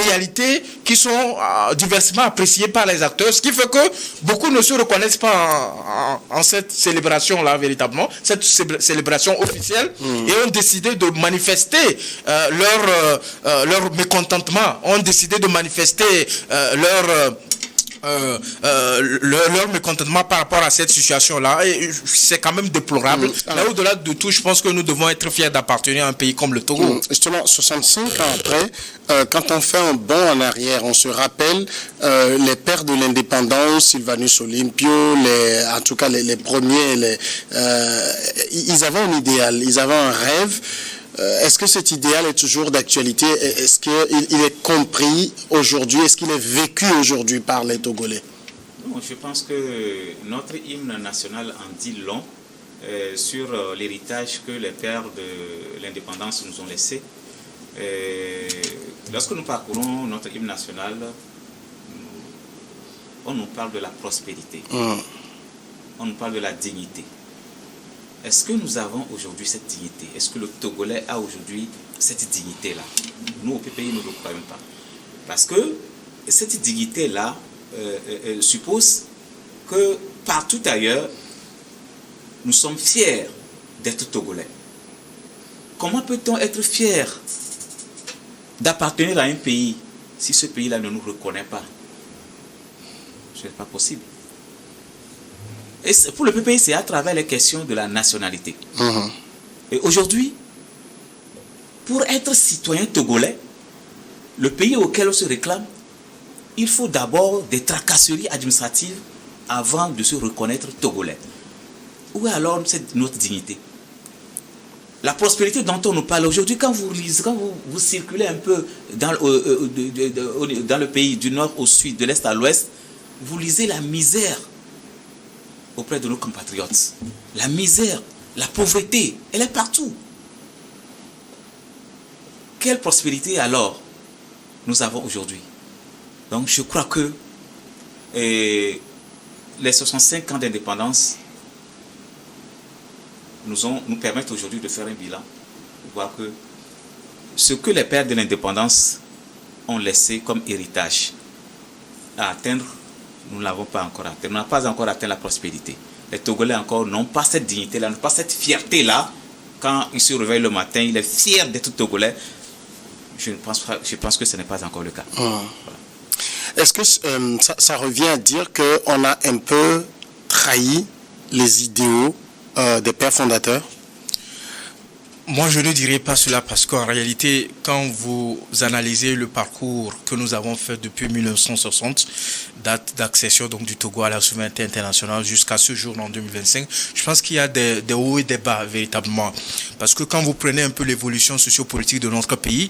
réalités qui sont diversement appréciées par les acteurs, ce qui fait que beaucoup ne se reconnaissent pas en cette célébration-là véritablement, cette célébration officielle, et ont décidé de manifester leur mécontentement, ont décidé de manifester leur mécontentement par rapport à cette situation-là, et c'est quand même déplorable. Mais au-delà de tout, je pense que nous devons être fiers d'appartenir à un pays comme le Togo. Justement, 65 ans après, quand on fait un bond en arrière, on se rappelle les pères de l'indépendance, Sylvanus Olympio, en tout cas les premiers, ils avaient un idéal, ils avaient un rêve. Est-ce que cet idéal est toujours d'actualité? Est-ce qu'il est compris aujourd'hui? Est-ce qu'il est vécu aujourd'hui par les Togolais? Non, je pense que notre hymne national en dit long sur l'héritage que les pères de l'indépendance nous ont laissé. Lorsque nous parcourons notre hymne national, on nous parle de la prospérité, on nous parle de la dignité. Est-ce que nous avons aujourd'hui cette dignité? Est-ce que le Togolais a aujourd'hui cette dignité-là? Nous, au PPI, nous ne le croyons pas. Parce que cette dignité-là suppose que partout ailleurs, nous sommes fiers d'être Togolais. Comment peut-on être fier d'appartenir à un pays si ce pays-là ne nous reconnaît pas? Ce n'est pas possible. Et pour le PPI, c'est à travers les questions de la nationalité. Et aujourd'hui, pour être citoyen togolais, le pays auquel on se réclame, il faut d'abord des tracasseries administratives avant de se reconnaître togolais. Où est alors notre dignité? La prospérité dont on nous parle aujourd'hui, quand vous circulez un peu dans le pays, du nord au sud, de l'est à l'ouest, vous lisez la misère auprès de nos compatriotes. La misère, la pauvreté, elle est partout. Quelle prospérité alors nous avons aujourd'hui? Donc je crois que les 65 ans d'indépendance nous permettent aujourd'hui de faire un bilan, de voir que ce que les pères de l'indépendance ont laissé comme héritage à atteindre, nous ne l'avons pas encore atteint. On n'a pas encore atteint la prospérité. Les Togolais encore n'ont pas cette dignité-là, n'ont pas cette fierté-là. Quand ils se réveillent le matin, il est fier d'être Togolais. Je pense que ce n'est pas encore le cas. Voilà. Est-ce que ça revient à dire qu'on a un peu trahi les idéaux des pères fondateurs? Moi, je ne dirais pas cela parce qu'en réalité, quand vous analysez le parcours que nous avons fait depuis 1960, date d'accession donc du Togo à la souveraineté internationale jusqu'à ce jour en 2025, je pense qu'il y a des hauts et des bas véritablement. Parce que quand vous prenez un peu l'évolution sociopolitique de notre pays,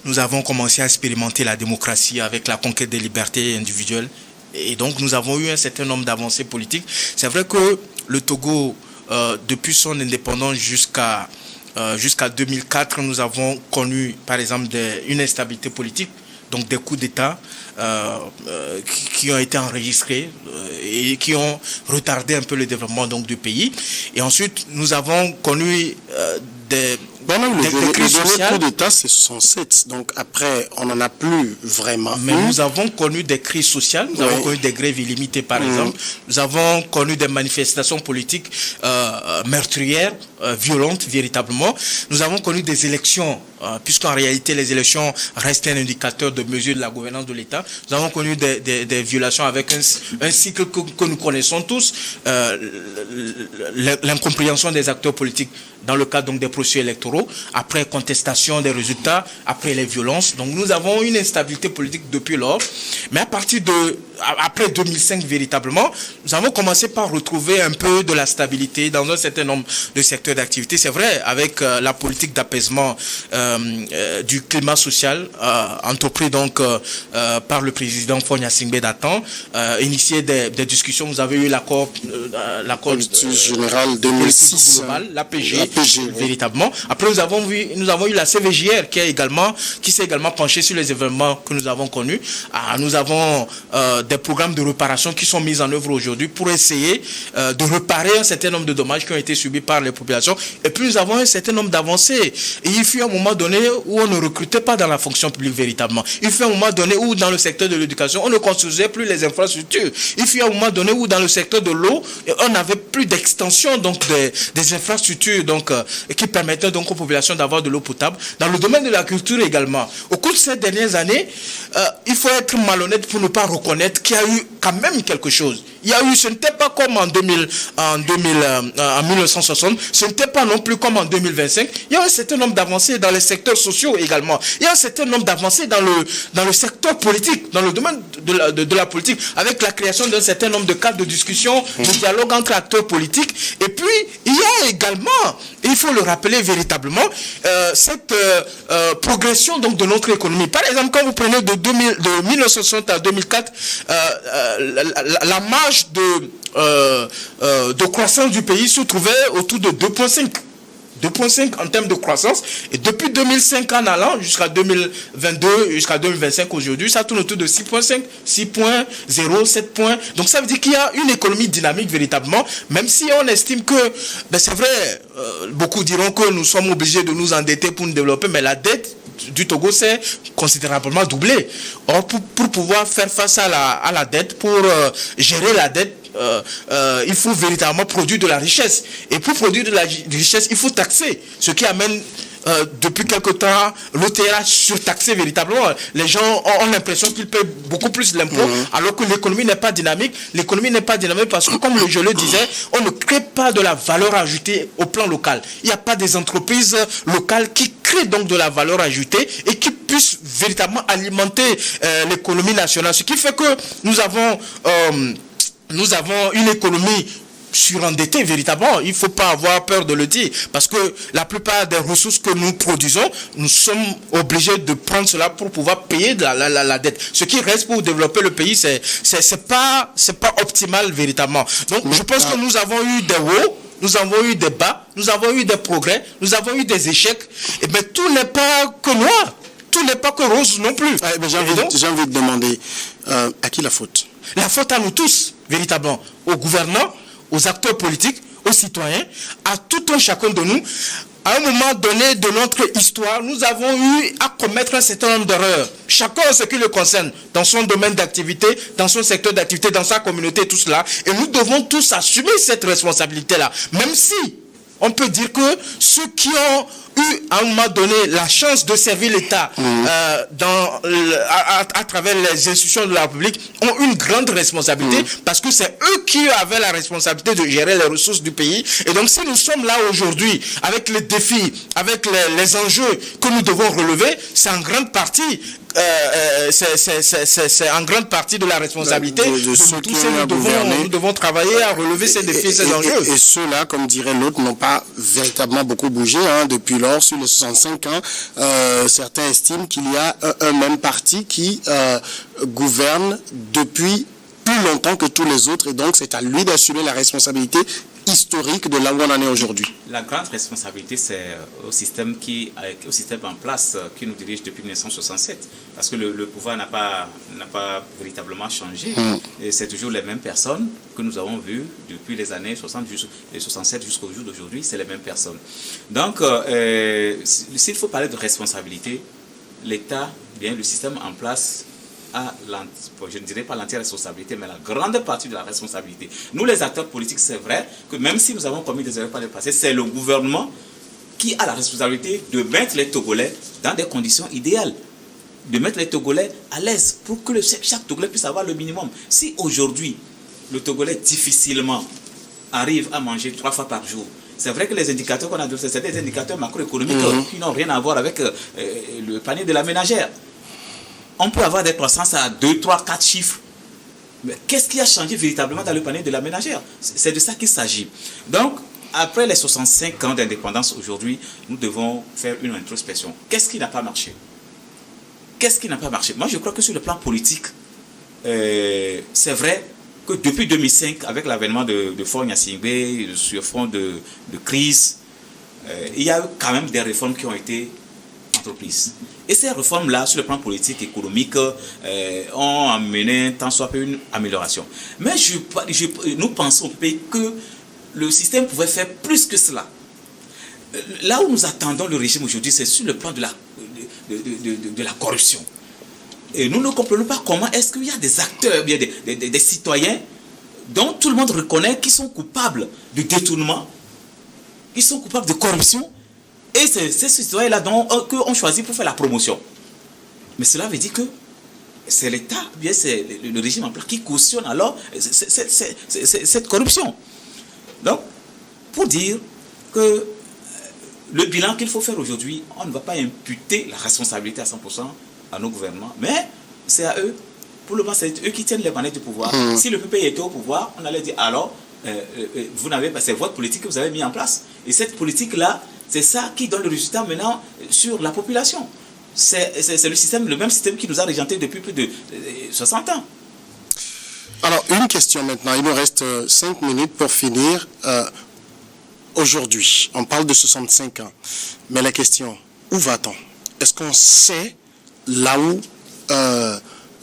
nous avons commencé à expérimenter la démocratie avec la conquête des libertés individuelles. Et donc, nous avons eu un certain nombre d'avancées politiques. C'est vrai que le Togo, depuis son indépendance jusqu'à 2004, nous avons connu, par exemple, une instabilité politique, donc des coups d'État qui ont été enregistrés et qui ont retardé un peu le développement donc, du pays. Et ensuite, nous avons connu des crises sociales. Le coup d'État, c'est 67. Donc après, on n'en a plus vraiment. Mais nous avons connu des crises sociales. Nous avons connu des grèves illimitées, par exemple. Nous avons connu des manifestations politiques meurtrières, violentes, véritablement. Nous avons connu des élections, puisqu'en réalité, les élections restent un indicateur de mesure de la gouvernance de l'État. Nous avons connu des violations avec un cycle que nous connaissons tous, l'incompréhension des acteurs politiques dans le cadre donc, des processus électoraux, après contestation des résultats, après les violences. Donc nous avons une instabilité politique depuis lors. Mais après 2005 véritablement, nous avons commencé par retrouver un peu de la stabilité dans un certain nombre de secteurs d'activité. C'est vrai, avec la politique d'apaisement du climat social, entrepris donc par le président Fonia Singbe Datan, initié des discussions. Vous avez eu l'accord général 2006, global, l'APG, véritablement. Après, nous avons eu la CVJR qui s'est également penchée sur les événements que nous avons connus. Nous avons des programmes de réparation qui sont mis en œuvre aujourd'hui pour essayer de réparer un certain nombre de dommages qui ont été subis par les populations. Et puis, nous avons un certain nombre d'avancées. Et il fut un moment donné où on ne recrutait pas dans la fonction publique véritablement. Il fut un moment donné où, dans le secteur de l'éducation, on ne construisait plus les infrastructures. Il fut un moment donné où, dans le secteur de l'eau, on n'avait plus d'extension donc des infrastructures donc qui permettaient donc aux populations d'avoir de l'eau potable. Dans le domaine de la culture également, au cours de ces dernières années, il faut être malhonnête pour ne pas reconnaître qu'il y a eu quand même quelque chose. Il y a eu, ce n'était pas comme en 1960, ce n'était pas non plus comme en 2025. Il y a un certain nombre d'avancées dans les secteurs sociaux également. Il y a un certain nombre d'avancées dans le secteur politique, dans le domaine de la politique, avec la création d'un certain nombre de cadres de discussion, de dialogue entre acteurs politiques. Et puis, il y a également, il faut le rappeler véritablement, cette progression donc de notre économie. Par exemple, quand vous prenez de 1960 à 2004, la marge de croissance du pays se trouvait autour de 2,5 en termes de croissance, et depuis 2005 en allant jusqu'à 2022, jusqu'à 2025 aujourd'hui, ça tourne autour de 6,5, 6,0, 7 points. Donc ça veut dire qu'il y a une économie dynamique véritablement, même si on estime que, c'est vrai, beaucoup diront que nous sommes obligés de nous endetter pour nous développer, mais la dette du Togo s'est considérablement doublée. Or, pour pouvoir faire face à la dette, pour gérer la dette, il faut véritablement produire de la richesse. Et pour produire de la richesse, il faut taxer, ce qui amène depuis quelque temps, l'OTA surtaxé véritablement. Les gens ont l'impression qu'ils paient beaucoup plus d'impôts, alors que l'économie n'est pas dynamique. L'économie n'est pas dynamique parce que, comme je le disais, on ne crée pas de la valeur ajoutée au plan local. Il n'y a pas des entreprises locales qui créent donc de la valeur ajoutée et qui puissent véritablement alimenter l'économie nationale. Ce qui fait que nous avons une économie surendettée véritablement. Il ne faut pas avoir peur de le dire, parce que la plupart des ressources que nous produisons, nous sommes obligés de prendre cela pour pouvoir payer la dette. Ce qui reste pour développer le pays, c'est pas optimal véritablement. Donc je pense que nous avons eu des hauts, nous avons eu des bas, nous avons eu des progrès, nous avons eu des échecs, et bien tout n'est pas que noir, tout n'est pas que rose non plus. J'ai envie de demander, à qui la faute? La faute à nous tous, véritablement, aux gouvernants, aux acteurs politiques, aux citoyens, à tout un chacun de nous. À un moment donné de notre histoire, nous avons eu à commettre un certain nombre d'erreurs. Chacun ce qui le concerne, dans son domaine d'activité, dans son secteur d'activité, dans sa communauté, tout cela. Et nous devons tous assumer cette responsabilité-là. Même si on peut dire que ceux qui ont eu à un moment donné la chance de servir l'État à travers les institutions de la République ont une grande responsabilité, parce que c'est eux qui avaient la responsabilité de gérer les ressources du pays. Et donc si nous sommes là aujourd'hui avec les défis, avec les enjeux que nous devons relever, c'est en grande partie c'est en grande partie de la responsabilité de ceux qui nous devons travailler à relever ces défis, ces enjeux. Et ceux-là, comme dirait l'autre, n'ont pas véritablement beaucoup bougé depuis lors. Sur les 65 ans, certains estiment qu'il y a un même parti qui gouverne depuis plus longtemps que tous les autres, et donc c'est à lui d'assumer la responsabilité historique de là où on en est aujourd'hui. La grande responsabilité, c'est au système en place qui nous dirige depuis 1967, parce que le pouvoir n'a pas véritablement changé. Et c'est toujours les mêmes personnes que nous avons vues depuis les années 67 jusqu'au jour d'aujourd'hui, c'est les mêmes personnes. Donc, s'il faut parler de responsabilité, l'État, bien le système en place, je ne dirais pas l'entière responsabilité, mais la grande partie de la responsabilité. Nous, les acteurs politiques, c'est vrai que même si nous avons commis des erreurs par le passé, c'est le gouvernement qui a la responsabilité de mettre les Togolais dans des conditions idéales, de mettre les Togolais à l'aise pour que chaque Togolais puisse avoir le minimum. Si aujourd'hui, le Togolais difficilement arrive à manger 3 fois par jour, c'est vrai que les indicateurs qu'on a, c'est des indicateurs macroéconomiques qui n'ont rien à voir avec le panier de la ménagère. On peut avoir des croissances à 2, 3, 4 chiffres. Mais qu'est-ce qui a changé véritablement dans le panier de la ménagère? C'est de ça qu'il s'agit. Donc, après les 65 ans d'indépendance aujourd'hui, nous devons faire une introspection. Qu'est-ce qui n'a pas marché? Qu'est-ce qui n'a pas marché? Moi, je crois que sur le plan politique, c'est vrai que depuis 2005, avec l'avènement de Faure Gnassingbé, sur fond de crise, il y a eu quand même des réformes qui ont été entreprises. Et ces réformes-là, sur le plan politique, économique, ont amené tant soit peu une amélioration. Mais nous pensons que le système pouvait faire plus que cela. Là où nous attendons le régime aujourd'hui, c'est sur le plan de la corruption. Et nous ne comprenons pas comment est-ce qu'il y a des acteurs, bien des citoyens, dont tout le monde reconnaît qu'ils sont coupables de détournement, qu'ils sont coupables de corruption. Et c'est ces citoyens-là qu'on choisit pour faire la promotion. Mais cela veut dire que c'est l'État, bien c'est le régime en place qui cautionne alors cette corruption. Donc, pour dire que le bilan qu'il faut faire aujourd'hui, on ne va pas imputer la responsabilité à 100% à nos gouvernements, mais c'est à eux. Pour le moment, c'est eux qui tiennent les manettes du pouvoir. Si le PPI était au pouvoir, on allait dire alors, vous n'avez pas, c'est votre politique que vous avez mis en place. Et cette politique-là, c'est ça qui donne le résultat maintenant sur la population. C'est le système, le même système qui nous a régenté depuis plus de 60 ans. Alors, une question maintenant. Il nous reste 5 minutes pour finir. Aujourd'hui, on parle de 65 ans. Mais la question, où va-t-on? Est-ce qu'on sait là où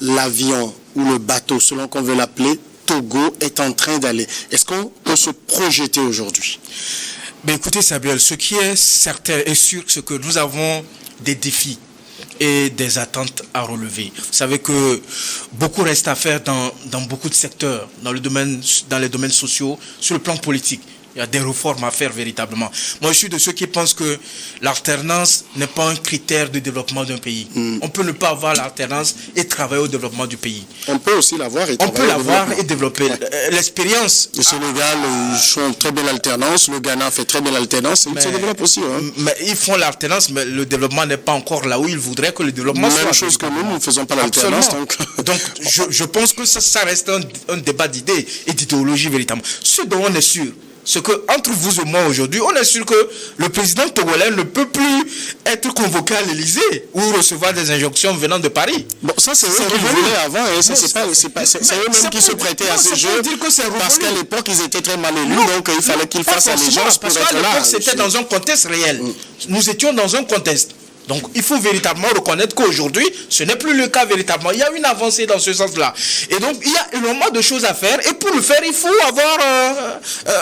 l'avion ou le bateau, selon qu'on veut l'appeler, Togo, est en train d'aller? Est-ce qu'on peut se projeter aujourd'hui? Ben écoutez Samuel, ce qui est certain et sûr, c'est que nous avons des défis et des attentes à relever. Vous savez que beaucoup reste à faire dans beaucoup de secteurs, dans les domaines sociaux, sur le plan politique. Il y a des réformes à faire véritablement. Moi, je suis de ceux qui pensent que l'alternance n'est pas un critère de développement d'un pays. On peut ne pas avoir l'alternance et travailler au développement du pays. On peut aussi l'avoir et travailler. On peut l'avoir et développer l'expérience. Le Sénégal, ils font très belle alternance. Le Ghana fait très belle alternance. Ils se développent aussi. Hein. Mais ils font l'alternance, mais le développement n'est pas encore là où ils voudraient que le développement soit. Même chose que nous ne faisons pas l'alternance. Donc je pense que ça reste un débat d'idées et d'idéologie véritablement. Ce dont on est sûr, c'est que entre vous et moi aujourd'hui, on est sûr que le président togolais ne peut plus être convoqué à l'Élysée ou recevoir des injonctions venant de Paris. Bon, ça c'est eux qui voulaient avant, et c'est eux-mêmes qui se prêtaient à ce jeu, parce qu'à l'époque ils étaient très mal élus, donc il fallait qu'ils fassent allégeance pour être là. Parce qu'à l'époque c'était dans un contexte réel. Nous étions dans un contexte. Donc, il faut véritablement reconnaître qu'aujourd'hui, ce n'est plus le cas véritablement. Il y a une avancée dans ce sens-là. Et donc, il y a énormément de choses à faire. Et pour le faire, il faut avoir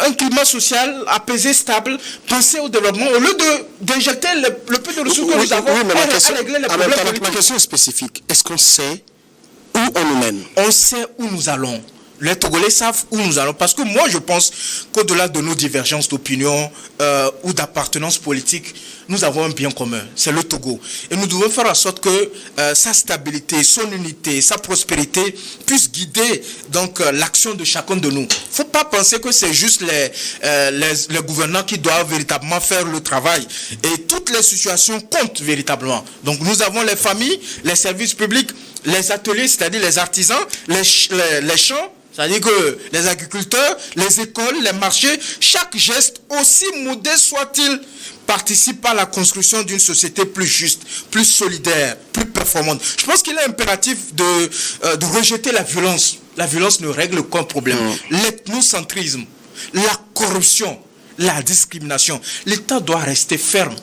un climat social apaisé, stable, penser au développement, au lieu d'injecter le peu de ressources que nous avons à régler les problèmes. Ma question est spécifique. Est-ce qu'on sait où on nous mène? On sait où nous allons. Les Togolais savent où nous allons. Parce que moi, je pense qu'au-delà de nos divergences d'opinion ou d'appartenance politique, nous avons un bien commun. C'est le Togo. Et nous devons faire en sorte que sa stabilité, son unité, sa prospérité puissent guider donc l'action de chacun de nous. Il ne faut pas penser que c'est juste les gouvernants qui doivent véritablement faire le travail. Et toutes les situations comptent véritablement. Donc nous avons les familles, les services publics, les ateliers, c'est-à-dire les artisans, les champs, c'est-à-dire que les agriculteurs, les écoles, les marchés, chaque geste, aussi modeste soit-il, participe à la construction d'une société plus juste, plus solidaire, plus performante. Je pense qu'il est impératif de rejeter la violence. La violence ne règle aucun problème. L'ethnocentrisme, la corruption, la discrimination. L'État doit rester ferme.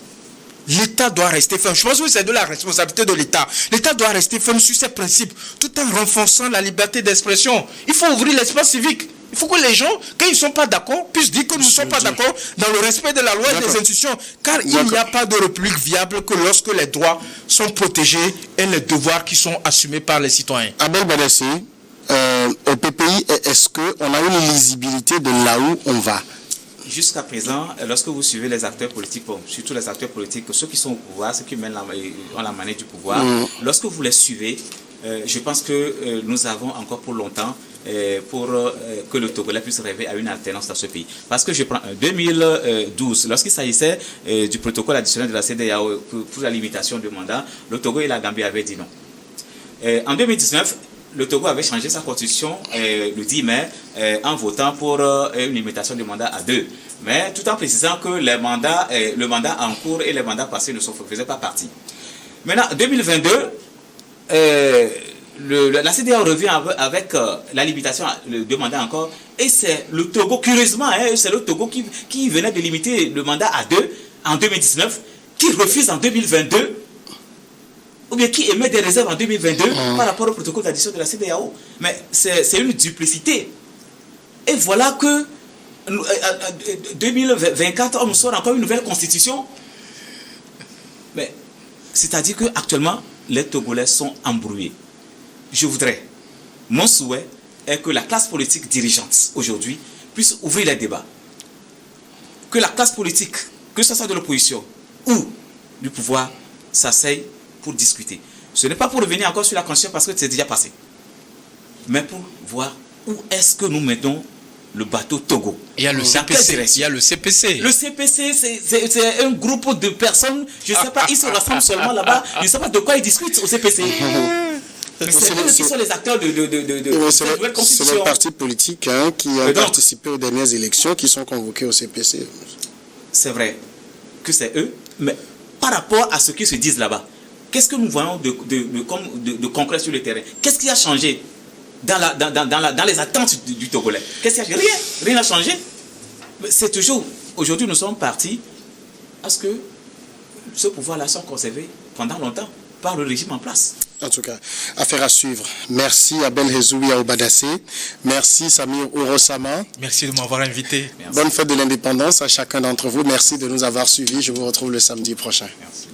L'État doit rester ferme. Je pense que c'est de la responsabilité de l'État. L'État doit rester ferme sur ses principes, tout en renforçant la liberté d'expression. Il faut ouvrir l'espace civique. Il faut que les gens, quand ils ne sont pas d'accord, puissent dire que nous ne sommes pas d'accord dans le respect de la loi et des institutions. Car il n'y a pas de république viable que lorsque les droits sont protégés et les devoirs qui sont assumés par les citoyens. Abel Badassé, au PPI, est-ce qu'on a une lisibilité de là où on va? Jusqu'à présent, lorsque vous suivez les acteurs politiques, bon, surtout les acteurs politiques, ceux qui sont au pouvoir, ceux qui ont la manette du pouvoir, lorsque vous les suivez, je pense que nous avons encore pour longtemps pour que le Togolais puisse rêver à une alternance dans ce pays. Parce que je prends 2012, lorsqu'il s'agissait du protocole additionnel de la CEDEAO pour la limitation du mandat, le Togo et la Gambie avaient dit non. En 2019, le Togo avait changé sa constitution le 10 mai en votant pour une limitation du mandat à 2. Mais tout en précisant que le mandat en cours et les mandats passés ne faisaient pas partie. Maintenant, 2022, la CEDEAO revient avec la limitation de mandat encore. Et c'est le Togo, curieusement, c'est le Togo qui venait de limiter le mandat à 2 en 2019, qui refuse en 2022, ou bien qui émet des réserves en 2022 par rapport au protocole d'addition de la CEDEAO. Mais c'est une duplicité. Et voilà que 2024, on nous sort encore une nouvelle constitution. Mais c'est-à-dire qu'actuellement, les Togolais sont embrouillés. Mon souhait est que la classe politique dirigeante aujourd'hui puisse ouvrir les débats. Que la classe politique, que ce soit de l'opposition ou du pouvoir, s'asseye pour discuter. Ce n'est pas pour revenir encore sur la Constitution parce que c'est déjà passé, mais pour voir où est-ce que nous mettons le bateau Togo. Il y a le CPC. Il y a le CPC. Le CPC, c'est un groupe de personnes, je ne sais pas, ils se rassemblent seulement là-bas, je ne sais pas de quoi ils discutent au CPC. Mais c'est eux qui sont les acteurs de cette nouvelle constitution. C'est les partis politiques qui ont participé aux dernières élections qui sont convoqués au CPC. C'est vrai que c'est eux, mais par rapport à ce qu'ils se disent là-bas, qu'est-ce que nous voyons de concret sur le terrain? Qu'est-ce qui a changé dans les attentes du Togolais? Qu'est-ce qui a changé? Rien n'a changé. C'est toujours, aujourd'hui nous sommes partis à ce que ce pouvoir-là soit conservé pendant longtemps par le régime en place. En tout cas, affaire à suivre. Merci Abel Hezouya Badassé. Merci Samir Ouro-Sama. Merci de m'avoir invité. Merci. Bonne fête de l'indépendance à chacun d'entre vous. Merci de nous avoir suivis. Je vous retrouve le samedi prochain. Merci.